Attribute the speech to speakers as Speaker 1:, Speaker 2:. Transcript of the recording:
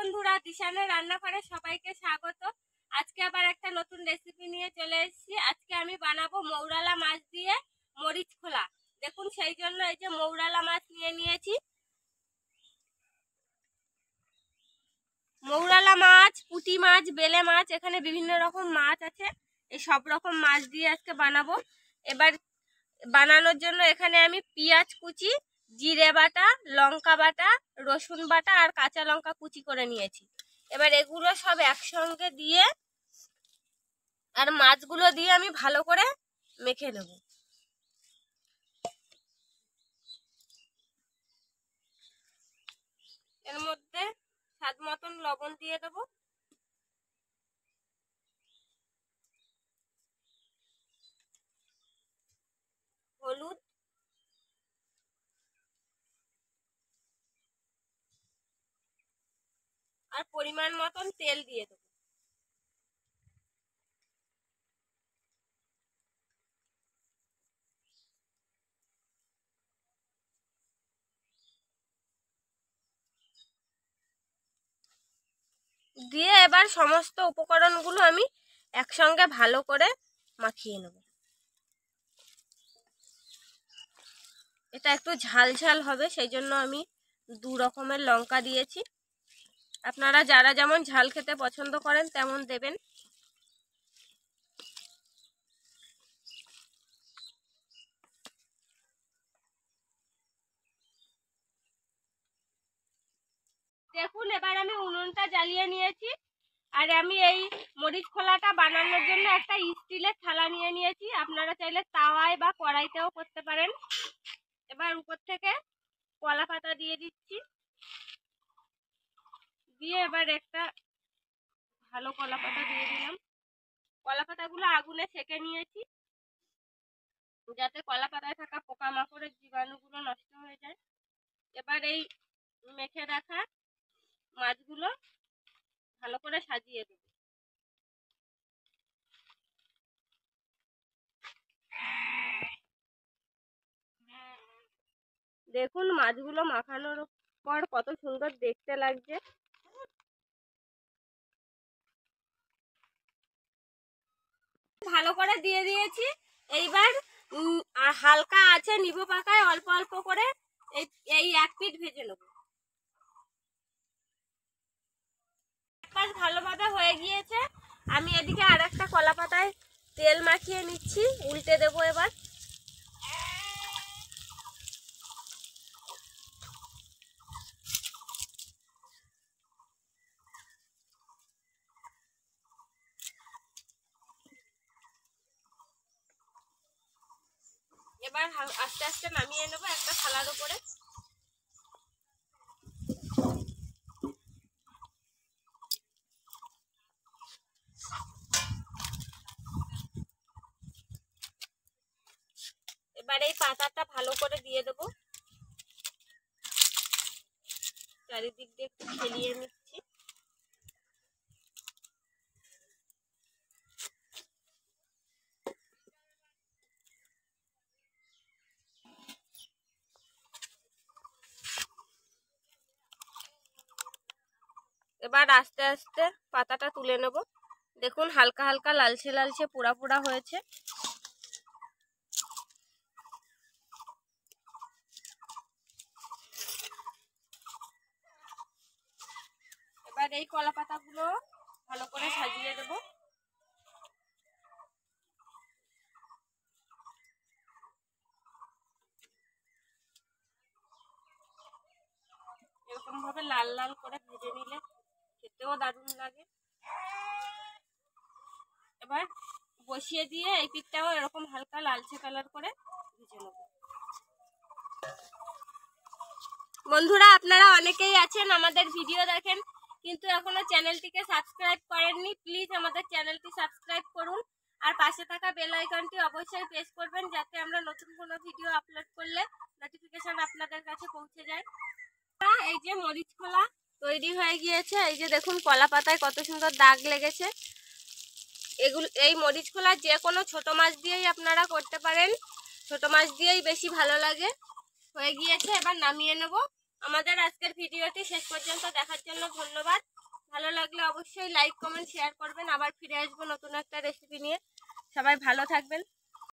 Speaker 1: বন্ধুরা, দিশানের রান্নাঘরে সবাইকে স্বাগত। আজকে আবার একটা নতুন রেসিপি নিয়ে চলে এসেছি। আজকে আমি বানাবো মৌরালা মাছ দিয়ে মরিচ খোলা। দেখুন, সেই জন্য এই যে মৌরালা মাছ নিয়ে নিয়েছি। মৌরালা মাছ, পুঁটি মাছ, বেলে মাছ, এখানে বিভিন্ন রকম মাছ আছে। এই সব রকম মাছ দিয়ে আজকে বানাবো। এবার বানানোর জন্য এখানে আমি পেঁয়াজ কুচি, জিরে বাটা, লঙ্কা বাটা, রসুন বাটা আর কাঁচা লঙ্কা কুচি করে নিয়েছি। এবার এগুলো সব একসঙ্গে দিয়ে আর মাছগুলো দিয়ে আমি ভালো করে মেখে নেব। এর মধ্যে স্বাদ মতন লবণ দিয়ে দেবো, হলুদ, আর পরিমাণ মতন তেল দিয়ে দেবো। দিয়ে এবার সমস্ত উপকরণগুলো আমি একসঙ্গে ভালো করে মাখিয়ে নেব। এটা একটু ঝাল ঝাল হবে, সেই জন্য আমি 2 রকমের লঙ্কা দিয়েছি। আপনারা যারা যেমন ঝাল খেতে পছন্দ করেন তেমন দেবেন। দেখুন, এবার আমি উনুনটা জ্বালিয়ে নিয়েছি আর আমি এই মরিচ খোলাটা বানানোর জন্য একটা স্টিলের থালা নিয়ে নিয়েছি। আপনারা চাইলে তাওয়ায় বা কড়াইতেও করতে পারেন। এবার উপর থেকে কলা পাতা দিয়ে দিচ্ছি, দিয়ে এবার একটা ভালো কলা পাতা দিয়ে দিলাম। কলা পাতাগুলো আগুনে সেঁকে নিয়েছি যাতে কলা পাতায় থাকা পোকামাকড়ের জীবাণুগুলো নষ্ট হয়ে যায়। এবার এই মেখে রাখা মাছগুলো ভালো করে সাজিয়ে দেব। দেখুন, মাছগুলো মাখানোর পর কত সুন্দর দেখতে লাগছে। ভালো করে দিয়ে দিয়েছি। এইবার হালকা আছে নিভো পাকায় অল্প অল্প করে এই 1 পিঠ ভেজে নেব। এক পাশ ভালোভাবে হয়ে গিয়েছে। আমি এদিকে আর একটা কলা পাতায় তেল মাখিয়ে নিচ্ছি, উল্টে দেবো। এবার আস্তে আস্তে নামিয়ে নেবো একটা থালার উপরে। এবার এই পাতাটা ভালো করে দিয়ে দেবো, চারিদিক দিয়ে একটু খেলিয়ে নিচ্ছি। এবার আস্তে আস্তে পাতাটা তুলে নেব। দেখুন, হালকা হালকা লালচে লালচে পোড়া পোড়া হয়েছে। এবার এই কলা পাতাগুলো ভালো করে সাজিয়ে দেব। এরকম ভাবে লাল লাল করে ভেজে নিলে খেতেও দারুণ লাগে। এবার বসিয়ে দিয়ে এই পিঠটাও এরকম হালকা লালচে কালার করে ভেজে নেব। বন্ধুরা, আপনারা অনেকেই আছেন আমাদের ভিডিও দেখেন কিন্তু এখনো চ্যানেলটিকে সাবস্ক্রাইব করেননি। প্লিজ আমাদের চ্যানেলটি সাবস্ক্রাইব করুন আর পাশে থাকা বেল আইকনটি অবশ্যই প্রেস করবেন যাতে আমরা নতুন কোনো ভিডিও আপলোড করলে নোটিফিকেশন আপনাদের কাছে পৌঁছে যায়। এই যে মরিচ খোলা তৈরি হয়ে গিয়েছে। এই যে দেখুন, কলা পাতায় কত সুন্দর দাগ লেগেছে। এই মরিচ খোলা যে কোনো ছোট মাছ দিয়েই আপনারা করতে পারেন, ছোট মাছ দিয়েই বেশি ভালো লাগে। হয়ে গিয়েছে, এবার নামিয়ে নেব। আমাদের আজকের ভিডিওটি শেষ পর্যন্ত দেখার জন্য ধন্যবাদ। ভালো লাগলে অবশ্যই লাইক কমেন্ট শেয়ার করবেন। আবার ফিরে আসবো নতুন একটা রেসিপি নিয়ে। সবাই ভালো থাকবেন।